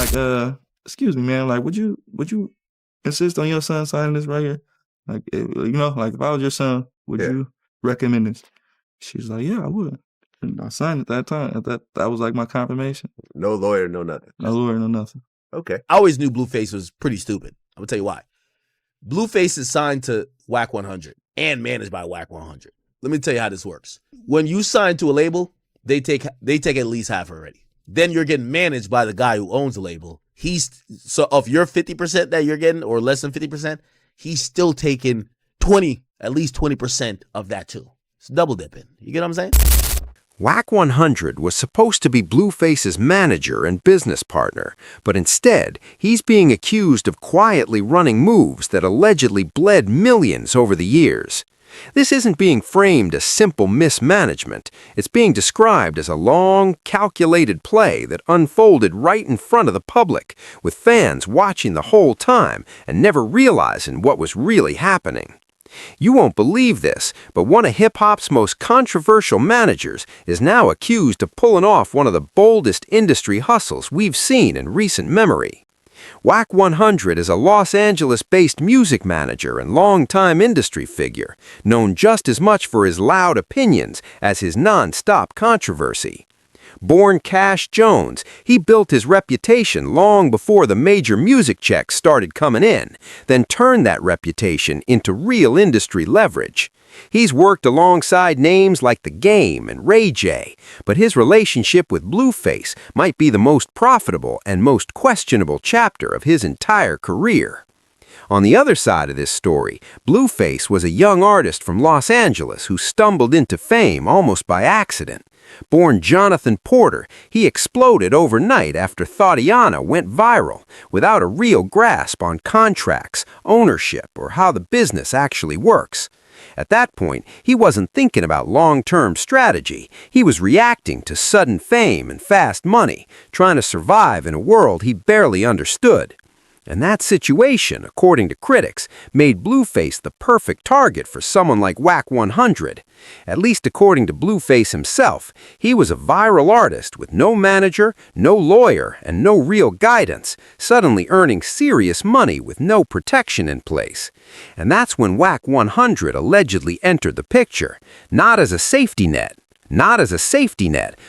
like, excuse me, man, like, would you insist on your son signing this right here? Like, like if I was your son, would Yeah. you recommend this? She's like, yeah, I would. And I signed at that time. That was like my confirmation. No lawyer, no nothing. No lawyer, no nothing. Okay. I always knew Blueface was pretty stupid. I'm gonna tell you why. Blueface is signed to Wack 100 and managed by Wack 100. Let me tell you how this works. When you sign to a label, they take at least half already. Then you're getting managed by the guy who owns the label. So of your 50% that you're getting, or less than 50%, he's still taking at least 20% of that too. It's double dipping. You get what I'm saying? Wack 100 was supposed to be Blueface's manager and business partner, but instead, he's being accused of quietly running moves that allegedly bled millions over the years. This isn't being framed as simple mismanagement. It's being described as a long, calculated play that unfolded right in front of the public, with fans watching the whole time and never realizing what was really happening. You won't believe this, but one of hip-hop's most controversial managers is now accused of pulling off one of the boldest industry hustles we've seen in recent memory. Wack 100 is a Los Angeles-based music manager and longtime industry figure, known just as much for his loud opinions as his non-stop controversy. Born Cash Jones, he built his reputation long before the major music checks started coming in, then turned that reputation into real industry leverage. He's worked alongside names like The Game and Ray J, but his relationship with Blueface might be the most profitable and most questionable chapter of his entire career. On the other side of this story, Blueface was a young artist from Los Angeles who stumbled into fame almost by accident. Born Jonathan Porter, he exploded overnight after Thotiana went viral, without a real grasp on contracts, ownership, or how the business actually works. At that point, he wasn't thinking about long-term strategy. He was reacting to sudden fame and fast money, trying to survive in a world he barely understood. And that situation, according to critics, made Blueface the perfect target for someone like Wack 100. At least according to Blueface himself, he was a viral artist with no manager, no lawyer, and no real guidance, suddenly earning serious money with no protection in place. And that's when Wack 100 allegedly entered the picture, not as a safety net,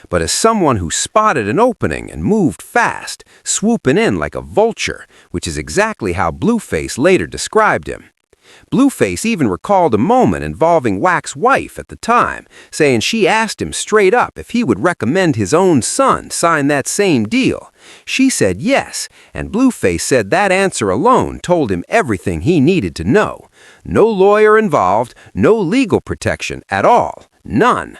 but as someone who spotted an opening and moved fast, swooping in like a vulture, which is exactly how Blueface later described him. Blueface even recalled a moment involving Wack's wife at the time, saying she asked him straight up if he would recommend his own son sign that same deal. She said yes, and Blueface said that answer alone told him everything he needed to know. No lawyer involved, no legal protection at all, none.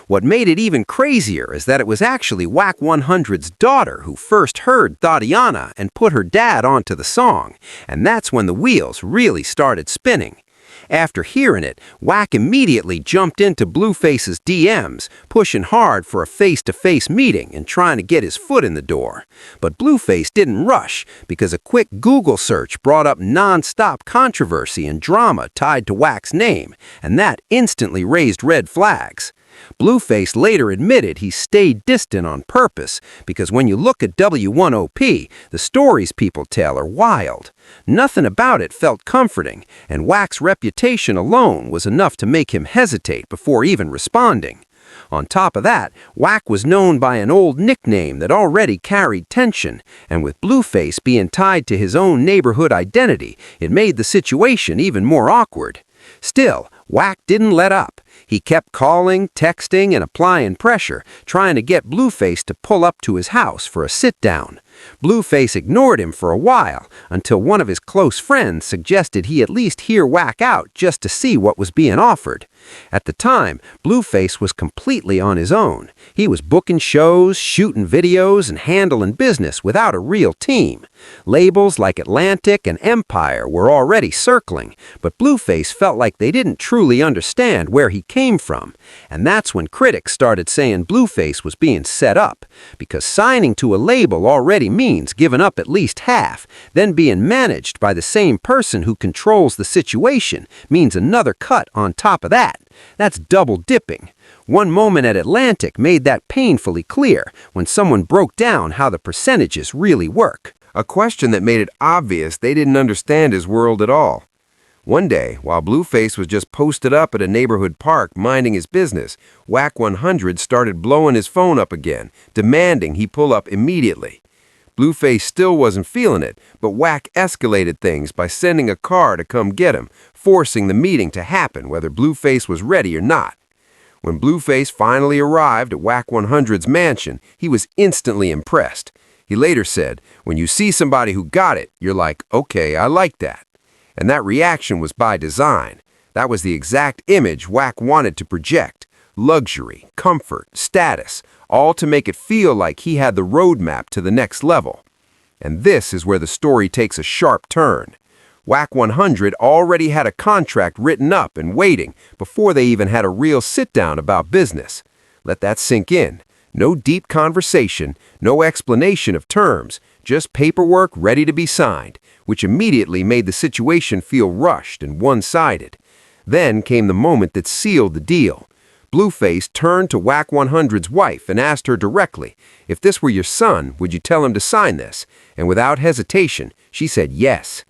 What made it even crazier is that it was actually Wack 100's daughter who first heard Thotiana and put her dad onto the song, and that's when the wheels really started spinning. After hearing it, Wack immediately jumped into Blueface's DMs, pushing hard for a face-to-face meeting and trying to get his foot in the door. But Blueface didn't rush, because a quick Google search brought up non-stop controversy and drama tied to Wack's name, and that instantly raised red flags. Blueface later admitted he stayed distant on purpose because when you look at W1OP, the stories people tell are wild. Nothing about it felt comforting, and Wack's reputation alone was enough to make him hesitate before even responding. On top of that, Wack was known by an old nickname that already carried tension, and with Blueface being tied to his own neighborhood identity, it made the situation even more awkward. Still, Wack didn't let up. He kept calling, texting, and applying pressure, trying to get Blueface to pull up to his house for a sit-down. Blueface ignored him for a while, until one of his close friends suggested he at least hear Wack out just to see what was being offered. At the time, Blueface was completely on his own. He was booking shows, shooting videos, and handling business without a real team. Labels like Atlantic and Empire were already circling, but Blueface felt like they didn't truly understand where he came from. And that's when critics started saying Blueface was being set up, because signing to a label already means giving up at least half, then being managed by the same person who controls the situation means another cut on top of that. That's double dipping. One moment at Atlantic made that painfully clear when someone broke down how the percentages really work. A question that made it obvious they didn't understand his world at all. One day, while Blueface was just posted up at a neighborhood park minding his business, Wack 100 started blowing his phone up again, demanding he pull up immediately. Blueface still wasn't feeling it, but Wack escalated things by sending a car to come get him, forcing the meeting to happen whether Blueface was ready or not. When Blueface finally arrived at Wack 100's mansion, he was instantly impressed. He later said, "When you see somebody who got it, you're like, okay, I like that." And that reaction was by design. That was the exact image Wack wanted to project. Luxury, comfort, status, all to make it feel like he had the roadmap to the next level. And this is where the story takes a sharp turn. Wack 100 already had a contract written up and waiting before they even had a real sit-down about business. Let that sink in. No deep conversation, no explanation of terms, just paperwork ready to be signed, which immediately made the situation feel rushed and one-sided. Then came the moment that sealed the deal. Blueface turned to Wack 100's wife and asked her directly, "If this were your son, would you tell him to sign this?" And without hesitation, she said yes.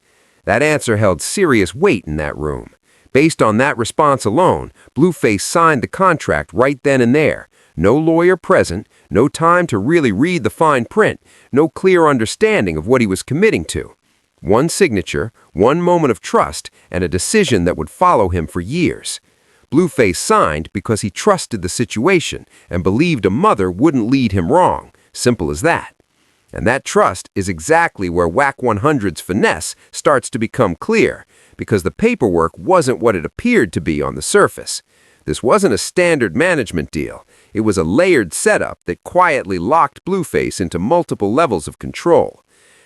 That answer held serious weight in that room. Based on that response alone, Blueface signed the contract right then and there. No lawyer present, no time to really read the fine print, no clear understanding of what he was committing to. One signature, one moment of trust, and a decision that would follow him for years. Blueface signed because he trusted the situation and believed a mother wouldn't lead him wrong. Simple as that. And that trust is exactly where Wack 100's finesse starts to become clear, because the paperwork wasn't what it appeared to be on the surface. This wasn't a standard management deal. It was a layered setup that quietly locked Blueface into multiple levels of control.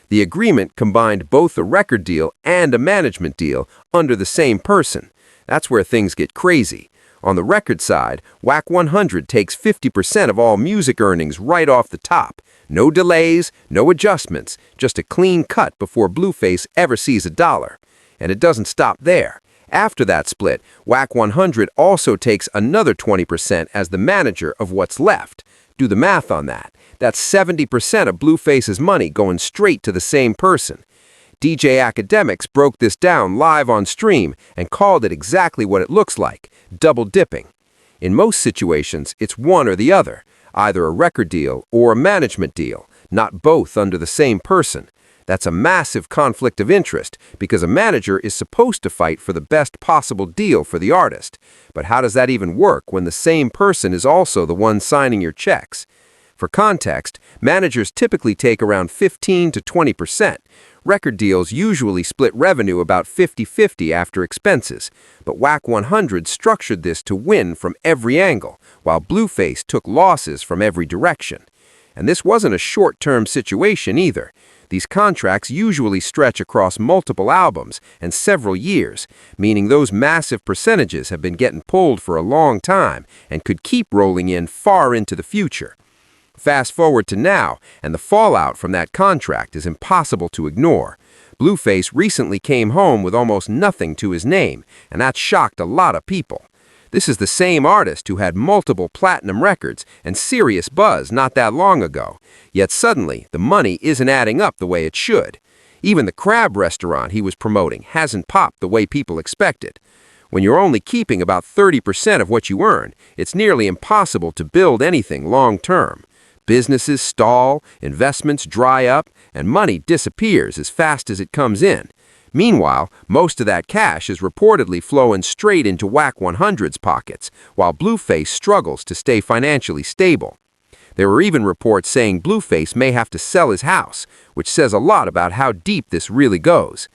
The agreement combined both a record deal and a management deal under the same person. That's where things get crazy. On the record side, Wack 100 takes 50% of all music earnings right off the top. No delays, no adjustments, just a clean cut before Blueface ever sees a dollar. And it doesn't stop there. After that split, Wack 100 also takes another 20% as the manager of what's left. Do the math on that. That's 70% of Blueface's money going straight to the same person. DJ Academics broke this down live on stream and called it exactly what it looks like, double dipping. In most situations, it's one or the other, either a record deal or a management deal, not both under the same person. That's a massive conflict of interest because a manager is supposed to fight for the best possible deal for the artist. But how does that even work when the same person is also the one signing your checks? For context, managers typically take around 15 to 20%. Record deals usually split revenue about 50-50 after expenses, but Wack 100 structured this to win from every angle, while Blueface took losses from every direction. And this wasn't a short-term situation either. These contracts usually stretch across multiple albums and several years, meaning those massive percentages have been getting pulled for a long time and could keep rolling in far into the future. Fast forward to now, and the fallout from that contract is impossible to ignore. Blueface recently came home with almost nothing to his name, and that shocked a lot of people. This is the same artist who had multiple platinum records and serious buzz not that long ago. Yet suddenly, the money isn't adding up the way it should. Even the crab restaurant he was promoting hasn't popped the way people expected. When you're only keeping about 30% of what you earn, it's nearly impossible to build anything long-term. Businesses stall, investments dry up, and money disappears as fast as it comes in. Meanwhile, most of that cash is reportedly flowing straight into Wack 100's pockets, while Blueface struggles to stay financially stable. There were even reports saying Blueface may have to sell his house, which says a lot about how deep this really goes.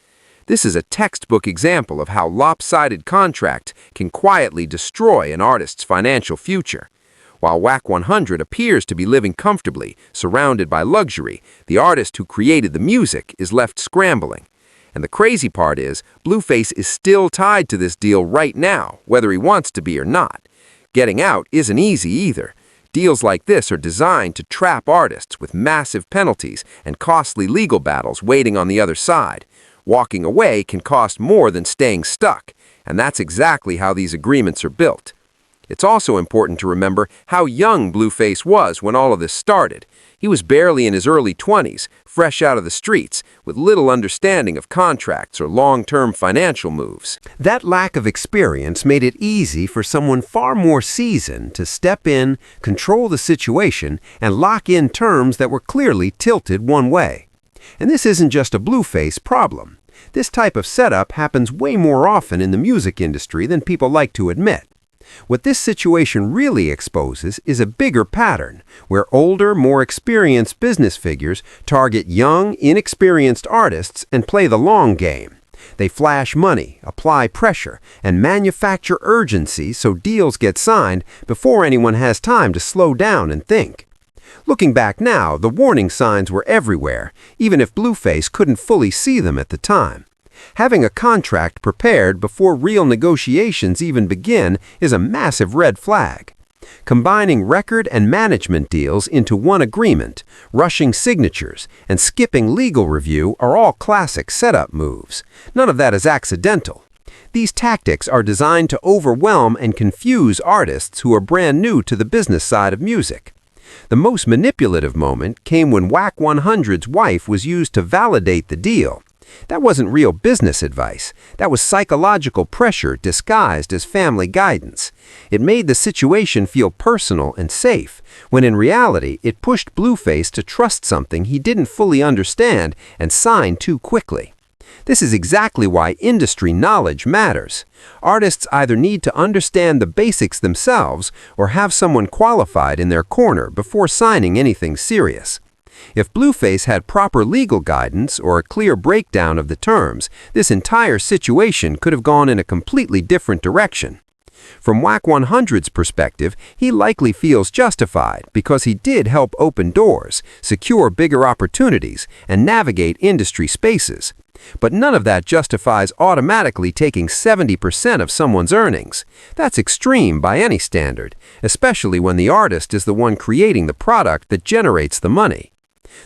This is a textbook example of how lopsided contract can quietly destroy an artist's financial future. While Wack 100 appears to be living comfortably, surrounded by luxury, the artist who created the music is left scrambling. And the crazy part is, Blueface is still tied to this deal right now, whether he wants to be or not. Getting out isn't easy either. Deals like this are designed to trap artists with massive penalties and costly legal battles waiting on the other side. Walking away can cost more than staying stuck, and that's exactly how these agreements are built. It's also important to remember how young Blueface was when all of this started. He was barely in his early 20s, fresh out of the streets, with little understanding of contracts or long-term financial moves. That lack of experience made it easy for someone far more seasoned to step in, control the situation, and lock in terms that were clearly tilted one way. And this isn't just a Blueface problem. This type of setup happens way more often in the music industry than people like to admit. What this situation really exposes is a bigger pattern, where older, more experienced business figures target young, inexperienced artists and play the long game. They flash money, apply pressure, and manufacture urgency so deals get signed before anyone has time to slow down and think. Looking back now, the warning signs were everywhere, even if Blueface couldn't fully see them at the time. Having a contract prepared before real negotiations even begin is a massive red flag. Combining record and management deals into one agreement, rushing signatures, and skipping legal review are all classic setup moves. None of that is accidental. These tactics are designed to overwhelm and confuse artists who are brand new to the business side of music. The most manipulative moment came when Wack 100's wife was used to validate the deal. That wasn't real business advice. That was psychological pressure disguised as family guidance. It made the situation feel personal and safe, when in reality it pushed Blueface to trust something he didn't fully understand and sign too quickly. This is exactly why industry knowledge matters. Artists either need to understand the basics themselves or have someone qualified in their corner before signing anything serious. If Blueface had proper legal guidance or a clear breakdown of the terms, this entire situation could have gone in a completely different direction. From Wack 100's perspective, he likely feels justified because he did help open doors, secure bigger opportunities, and navigate industry spaces. But none of that justifies automatically taking 70% of someone's earnings. That's extreme by any standard, especially when the artist is the one creating the product that generates the money.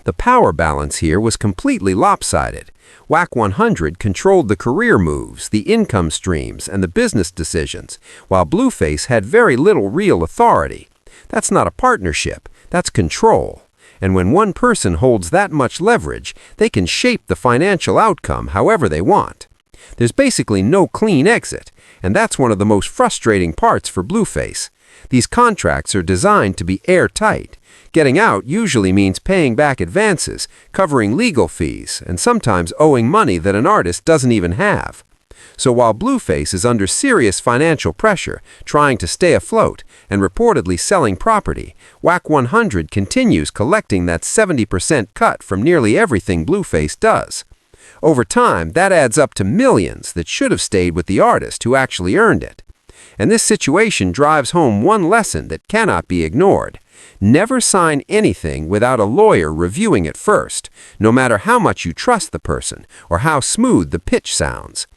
The power balance here was completely lopsided. Wack 100 controlled the career moves, the income streams, and the business decisions, while Blueface had very little real authority. That's not a partnership, that's control. And when one person holds that much leverage, they can shape the financial outcome however they want. There's basically no clean exit, and that's one of the most frustrating parts for Blueface. These contracts are designed to be airtight. Getting out usually means paying back advances, covering legal fees, and sometimes owing money that an artist doesn't even have. So while Blueface is under serious financial pressure, trying to stay afloat, and reportedly selling property, Wack 100 continues collecting that 70% cut from nearly everything Blueface does. Over time, that adds up to millions that should have stayed with the artist who actually earned it. And this situation drives home one lesson that cannot be ignored. Never sign anything without a lawyer reviewing it first, no matter how much you trust the person or how smooth the pitch sounds.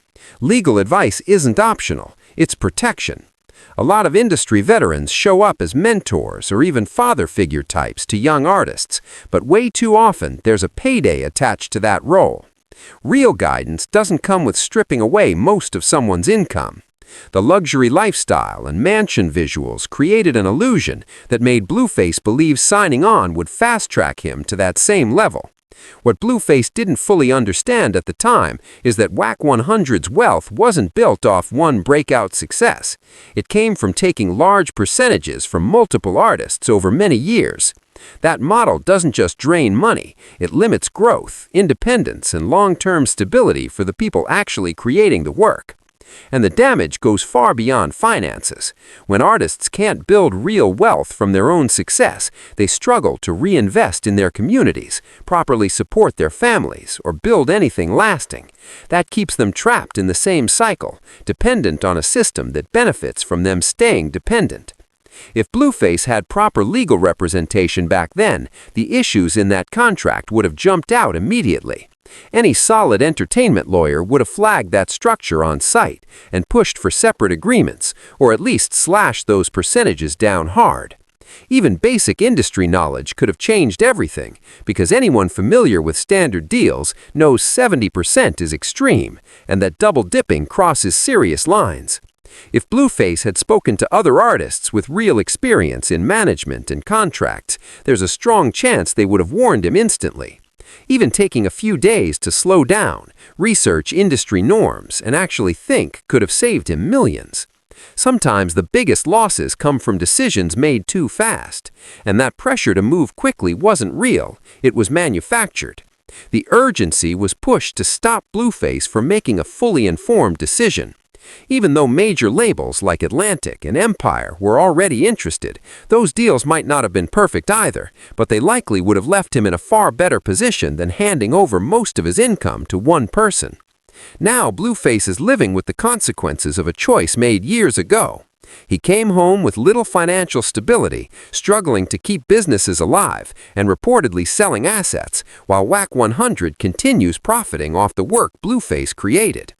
Legal advice isn't optional, it's protection. A lot of industry veterans show up as mentors or even father figure types to young artists, but way too often there's a payday attached to that role. Real guidance doesn't come with stripping away most of someone's income. The luxury lifestyle and mansion visuals created an illusion that made Blueface believe signing on would fast-track him to that same level. What Blueface didn't fully understand at the time is that Wack 100's wealth wasn't built off one breakout success. It came from taking large percentages from multiple artists over many years. That model doesn't just drain money, it limits growth, independence, and long-term stability for the people actually creating the work. And the damage goes far beyond finances. When artists can't build real wealth from their own success, they struggle to reinvest in their communities, properly support their families, or build anything lasting. That keeps them trapped in the same cycle, dependent on a system that benefits from them staying dependent. If Blueface had proper legal representation back then, the issues in that contract would have jumped out immediately. Any solid entertainment lawyer would have flagged that structure on site and pushed for separate agreements, or at least slashed those percentages down hard. Even basic industry knowledge could have changed everything, because anyone familiar with standard deals knows 70% is extreme, and that double dipping crosses serious lines. If Blueface had spoken to other artists with real experience in management and contracts, there's a strong chance they would have warned him instantly. Even taking a few days to slow down, research industry norms, and actually think could have saved him millions. Sometimes the biggest losses come from decisions made too fast, and that pressure to move quickly wasn't real, it was manufactured. The urgency was pushed to stop Blueface from making a fully informed decision. Even though major labels like Atlantic and Empire were already interested, those deals might not have been perfect either, but they likely would have left him in a far better position than handing over most of his income to one person. Now Blueface is living with the consequences of a choice made years ago. He came home with little financial stability, struggling to keep businesses alive, and reportedly selling assets, while Wack 100 continues profiting off the work Blueface created.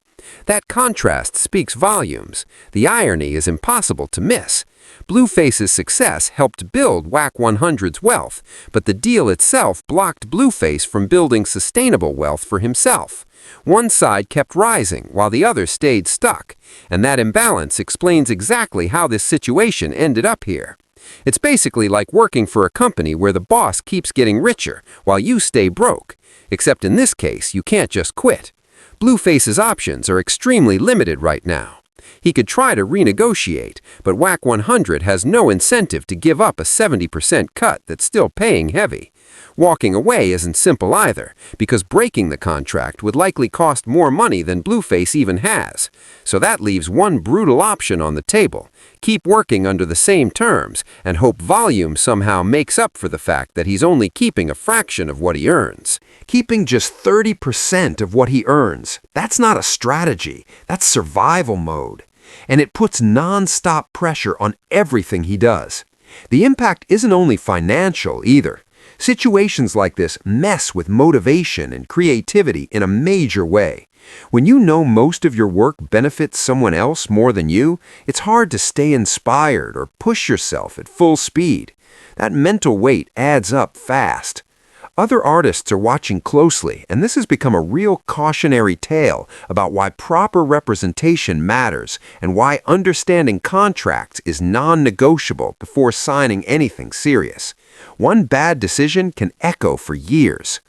That contrast speaks volumes. The irony is impossible to miss. Blueface's success helped build Wack 100's wealth, but the deal itself blocked Blueface from building sustainable wealth for himself. One side kept rising while the other stayed stuck, and that imbalance explains exactly how this situation ended up here. It's basically like working for a company where the boss keeps getting richer while you stay broke, except in this case you can't just quit. Blueface's options are extremely limited right now. He could try to renegotiate, but Wack 100 has no incentive to give up a 70% cut that's still paying heavy. Walking away isn't simple either, because breaking the contract would likely cost more money than Blueface even has. So that leaves one brutal option on the table: keep working under the same terms and hope volume somehow makes up for the fact that he's only keeping a fraction of what he earns. Keeping just 30% of what he earns, that's not a strategy, that's survival mode. And it puts non-stop pressure on everything he does. The impact isn't only financial either. Situations like this mess with motivation and creativity in a major way. When you know most of your work benefits someone else more than you, it's hard to stay inspired or push yourself at full speed. That mental weight adds up fast. Other artists are watching closely, and this has become a real cautionary tale about why proper representation matters and why understanding contracts is non-negotiable before signing anything serious. One bad decision can echo for years.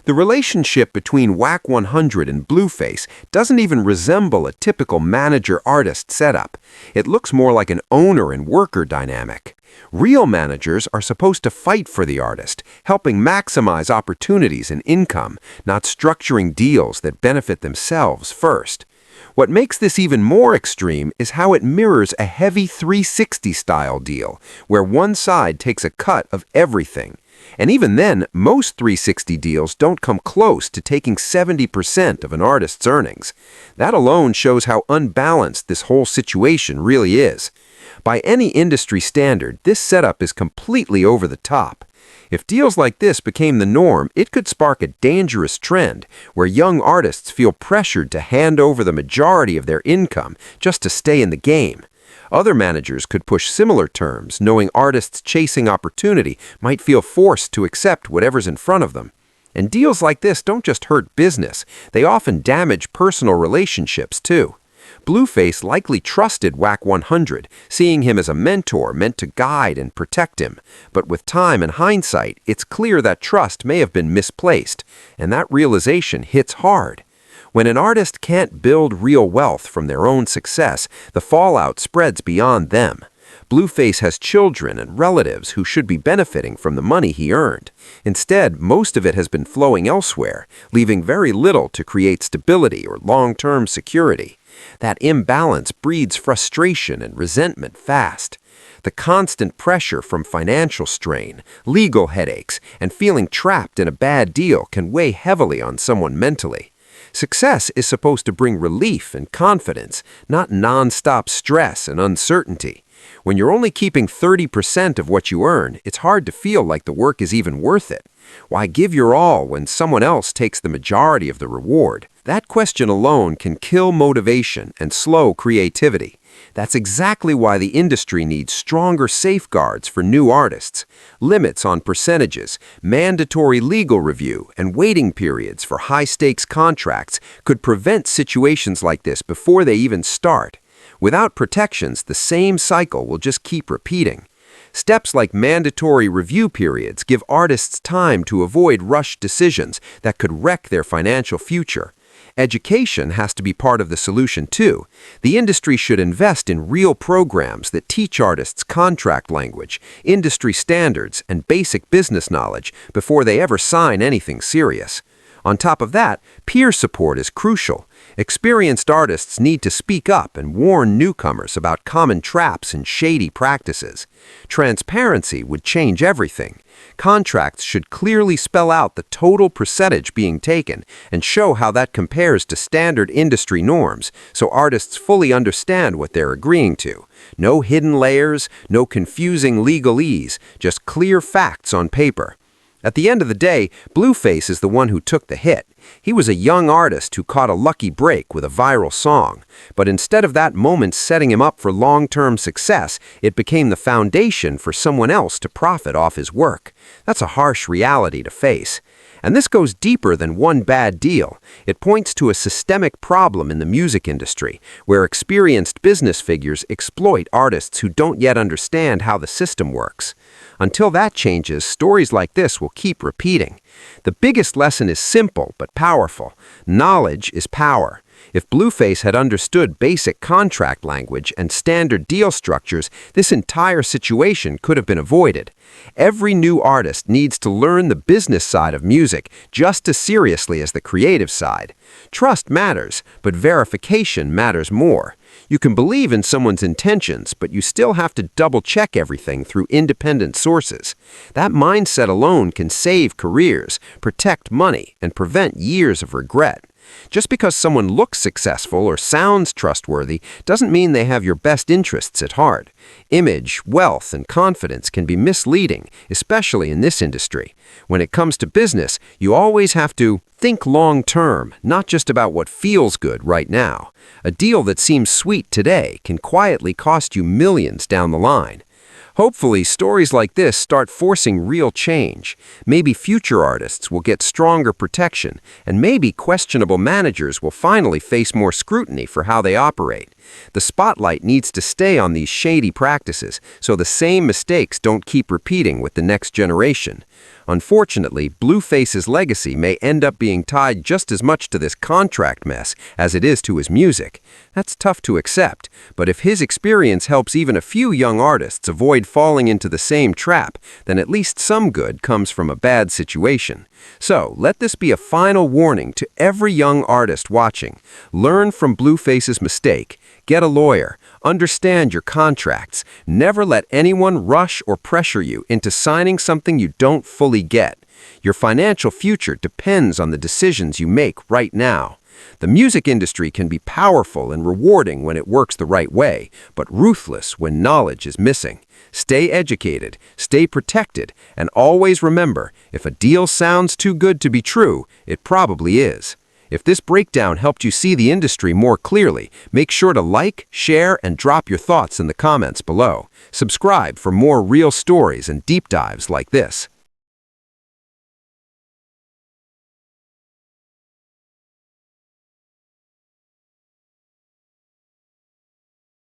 The relationship between Wack 100 and Blueface doesn't even resemble a typical manager-artist setup. It looks more like an owner and worker dynamic. Real managers are supposed to fight for the artist, helping maximize opportunities and income, not structuring deals that benefit themselves first. What makes this even more extreme is how it mirrors a heavy 360-style deal, where one side takes a cut of everything. And even then, most 360 deals don't come close to taking 70% of an artist's earnings. That alone shows how unbalanced this whole situation really is. By any industry standard, this setup is completely over the top. If deals like this became the norm, it could spark a dangerous trend where young artists feel pressured to hand over the majority of their income just to stay in the game. Other managers could push similar terms, knowing artists chasing opportunity might feel forced to accept whatever's in front of them. And deals like this don't just hurt business, they often damage personal relationships too. Blueface likely trusted Wack 100, seeing him as a mentor meant to guide and protect him. But with time and hindsight, it's clear that trust may have been misplaced, and that realization hits hard. When an artist can't build real wealth from their own success, the fallout spreads beyond them. Blueface has children and relatives who should be benefiting from the money he earned. Instead, most of it has been flowing elsewhere, leaving very little to create stability or long-term security. That imbalance breeds frustration and resentment fast. The constant pressure from financial strain, legal headaches, and feeling trapped in a bad deal can weigh heavily on someone mentally. Success is supposed to bring relief and confidence, not non-stop stress and uncertainty. When you're only keeping 30% of what you earn, it's hard to feel like the work is even worth it. Why give your all when someone else takes the majority of the reward? That question alone can kill motivation and slow creativity. That's exactly why the industry needs stronger safeguards for new artists. Limits on percentages, mandatory legal review, and waiting periods for high-stakes contracts could prevent situations like this before they even start. Without protections, the same cycle will just keep repeating. Steps like mandatory review periods give artists time to avoid rushed decisions that could wreck their financial future. Education has to be part of the solution too. The industry should invest in real programs that teach artists contract language, industry standards, and basic business knowledge before they ever sign anything serious. On top of that, peer support is crucial. Experienced artists need to speak up and warn newcomers about common traps and shady practices. Transparency would change everything. Contracts should clearly spell out the total percentage being taken and show how that compares to standard industry norms so artists fully understand what they're agreeing to. No hidden layers, no confusing legalese, just clear facts on paper. At the end of the day, Blueface is the one who took the hit. He was a young artist who caught a lucky break with a viral song. But instead of that moment setting him up for long-term success, it became the foundation for someone else to profit off his work. That's a harsh reality to face. And this goes deeper than one bad deal. It points to a systemic problem in the music industry, where experienced business figures exploit artists who don't yet understand how the system works. Until that changes, stories like this will keep repeating. The biggest lesson is simple but powerful. Knowledge is power. If Blueface had understood basic contract language and standard deal structures, this entire situation could have been avoided. Every new artist needs to learn the business side of music just as seriously as the creative side. Trust matters, but verification matters more. You can believe in someone's intentions, but you still have to double-check everything through independent sources. That mindset alone can save careers, protect money, and prevent years of regret. Just because someone looks successful or sounds trustworthy doesn't mean they have your best interests at heart. Image, wealth, and confidence can be misleading, especially in this industry. When it comes to business, you always have to think long-term, not just about what feels good right now. A deal that seems sweet today can quietly cost you millions down the line. Hopefully, stories like this start forcing real change. Maybe future artists will get stronger protection, and maybe questionable managers will finally face more scrutiny for how they operate. The spotlight needs to stay on these shady practices so the same mistakes don't keep repeating with the next generation. Unfortunately, Blueface's legacy may end up being tied just as much to this contract mess as it is to his music. That's tough to accept, but if his experience helps even a few young artists avoid falling into the same trap, then at least some good comes from a bad situation. So, let this be a final warning to every young artist watching. Learn from Blueface's mistake. Get a lawyer. Understand your contracts. Never let anyone rush or pressure you into signing something you don't fully get. Your financial future depends on the decisions you make right now. The music industry can be powerful and rewarding when it works the right way, but ruthless when knowledge is missing. Stay educated, stay protected, and always remember, if a deal sounds too good to be true, it probably is. If this breakdown helped you see the industry more clearly, make sure to like, share, and drop your thoughts in the comments below. Subscribe for more real stories and deep dives like this.